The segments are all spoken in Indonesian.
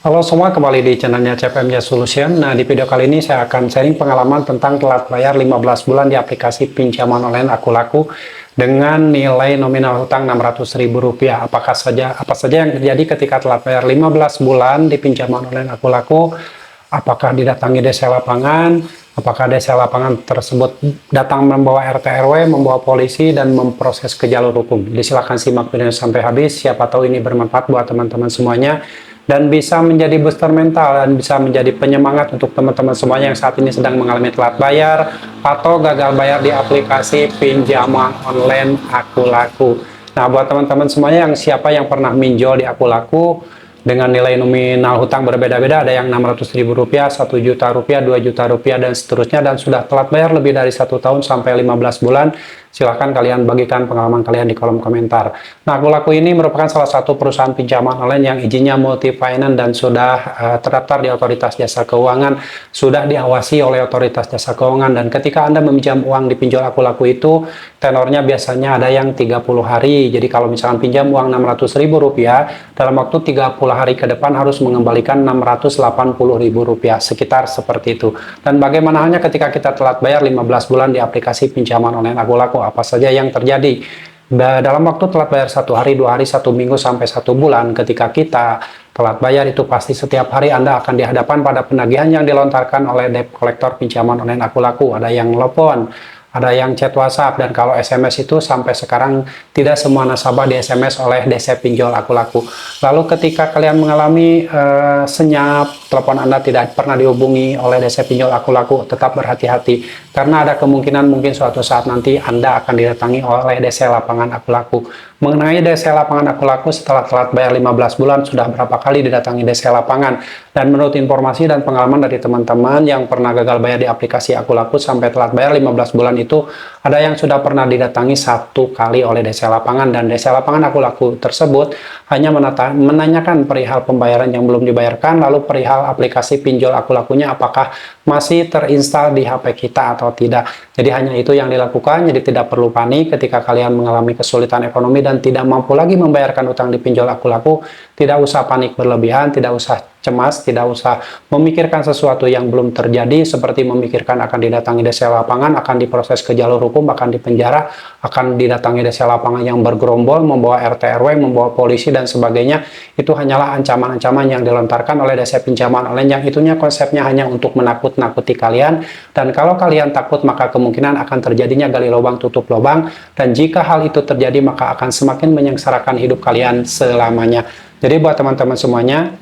Halo semua, kembali di channelnya CPMJ Solution. Nah, di video kali ini saya akan sharing pengalaman tentang telat bayar 15 bulan di aplikasi pinjaman online Aku Laku dengan nilai nominal hutang Rp600.000. Apa saja yang terjadi ketika telat bayar 15 bulan di pinjaman online Aku Laku? Apakah didatangi desa lapangan? Apakah desa lapangan tersebut datang membawa RT RW, membawa polisi, dan memproses ke jalur hukum? Jadi silakan simak video sampai habis. Siapa tahu ini bermanfaat buat teman-teman semuanya dan bisa menjadi booster mental dan bisa menjadi penyemangat untuk teman-teman semuanya yang saat ini sedang mengalami telat bayar atau gagal bayar di aplikasi pinjaman online Aku Laku. Nah, buat teman-teman semuanya siapa yang pernah minjol di Aku Laku dengan nilai nominal hutang berbeda-beda, ada yang Rp600.000, Rp1.000.000, Rp2.000.000, dan seterusnya, dan sudah telat bayar lebih dari 1 tahun sampai 15 bulan, silahkan kalian bagikan pengalaman kalian di kolom komentar. Nah, Aku Laku ini merupakan salah satu perusahaan pinjaman online yang izinnya multi finance dan sudah terdaftar di Otoritas Jasa Keuangan, sudah diawasi oleh Otoritas Jasa Keuangan, dan ketika Anda meminjam uang di pinjol Aku Laku itu, tenornya biasanya ada yang 30 hari. Jadi kalau misalkan pinjam uang Rp600.000, dalam waktu 30 hari ke depan harus mengembalikan Rp680.000, sekitar seperti itu. Dan bagaimana halnya ketika kita telat bayar 15 bulan di aplikasi pinjaman online Aku Laku? Apa saja yang terjadi? Dalam waktu telat bayar 1 hari, 2 hari, 1 minggu, sampai 1 bulan, ketika kita telat bayar itu pasti setiap hari Anda akan dihadapkan pada penagihan yang dilontarkan oleh debt collector pinjaman online Aku Laku. Ada yang telepon, ada yang chat WhatsApp, dan kalau SMS itu sampai sekarang tidak semua nasabah di SMS oleh DC pinjol Aku Laku. Lalu ketika kalian mengalami senyap, telepon Anda tidak pernah dihubungi oleh DC pinjol Aku Laku, tetap berhati-hati karena ada kemungkinan mungkin suatu saat nanti Anda akan didatangi oleh DC lapangan Aku Laku. Mengenai DC lapangan Aku Laku, setelah telat bayar 15 bulan sudah berapa kali didatangi DC lapangan, dan menurut informasi dan pengalaman dari teman-teman yang pernah gagal bayar di aplikasi Aku Laku sampai telat bayar 15 bulan itu, ada yang sudah pernah didatangi 1 kali oleh DC lapangan, dan DC lapangan Aku Laku tersebut hanya menanyakan perihal pembayaran yang belum dibayarkan, lalu perihal aplikasi pinjol Aku Lakunya apakah masih terinstal di HP kita atau tidak. Jadi hanya itu yang dilakukan. Jadi tidak perlu panik ketika kalian mengalami kesulitan ekonomi dan tidak mampu lagi membayarkan utang di pinjol Aku Laku. Tidak usah panik berlebihan, tidak usah cemas, tidak usah memikirkan sesuatu yang belum terjadi, seperti memikirkan akan didatangi DC lapangan, akan diproses ke jalur hukum, akan dipenjara, akan didatangi DC lapangan yang bergerombol, membawa RT RW, membawa polisi, dan sebagainya. Itu hanyalah ancaman-ancaman yang dilontarkan oleh DC pinjaman online yang itunya konsepnya hanya untuk menakut-nakuti kalian, dan kalau kalian takut maka kemungkinan akan terjadinya gali lubang tutup lubang, dan jika hal itu terjadi maka akan semakin menyengsarakan hidup kalian selamanya. Jadi buat teman-teman semuanya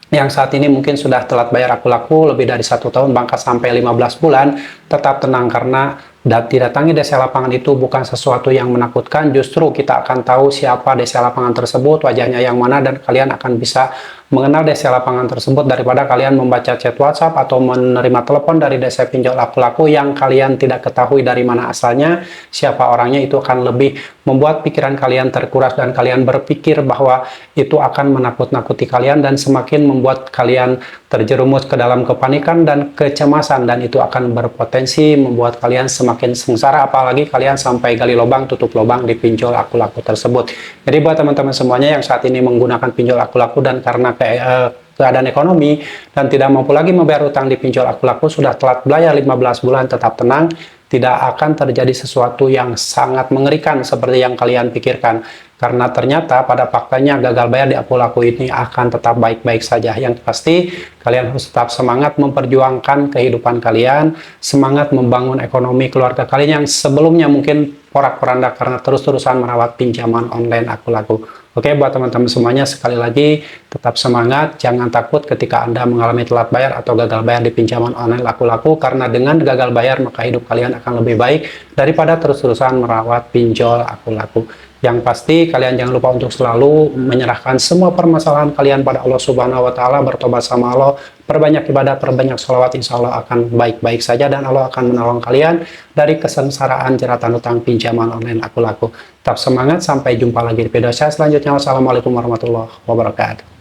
yang saat ini mungkin sudah telat bayar Aku Laku lebih dari 1 tahun bahkan sampai 15 bulan, tetap tenang karena didatangi DC lapangan itu bukan sesuatu yang menakutkan. Justru kita akan tahu siapa DC lapangan tersebut, wajahnya yang mana, dan kalian akan bisa mengenal DC lapangan tersebut daripada kalian membaca chat WhatsApp atau menerima telepon dari DC pinjol Aku Laku yang kalian tidak ketahui dari mana asalnya, siapa orangnya. Itu akan lebih membuat pikiran kalian terkuras dan kalian berpikir bahwa itu akan menakut-nakuti kalian dan semakin membuat kalian terjerumus ke dalam kepanikan dan kecemasan, dan itu akan berpotensi membuat kalian semakin sengsara, apalagi kalian sampai gali lubang tutup lubang di pinjol Aku Laku tersebut. Jadi buat teman-teman semuanya yang saat ini menggunakan pinjol Aku Laku dan karena keadaan ekonomi dan tidak mampu lagi membayar utang di pinjol Aku Laku, sudah telat bayar 15 bulan, tetap tenang. Tidak akan terjadi sesuatu yang sangat mengerikan seperti yang kalian pikirkan, karena ternyata pada faktanya gagal bayar di Aku Laku ini akan tetap baik-baik saja. Yang pasti kalian harus tetap semangat memperjuangkan kehidupan kalian, semangat membangun ekonomi keluarga kalian yang sebelumnya mungkin porak-poranda karena terus-terusan merawat pinjaman online Aku Laku. Oke, buat teman-teman semuanya, sekali lagi tetap semangat, jangan takut ketika Anda mengalami telat bayar atau gagal bayar di pinjaman online Aku Laku, karena dengan gagal bayar maka hidup kalian akan lebih baik daripada terus-terusan merawat pinjol Aku Laku. Yang pasti kalian jangan lupa untuk selalu menyerahkan semua permasalahan kalian pada Allah Subhanahu wa Ta'ala, bertobat sama Allah, perbanyak ibadah, perbanyak sholawat, insya Allah akan baik-baik saja dan Allah akan menolong kalian dari kesengsaraan jeratan utang pinjaman online Aku Laku. Tetap semangat, sampai jumpa lagi di video saya selanjutnya. Wassalamualaikum warahmatullahi wabarakatuh.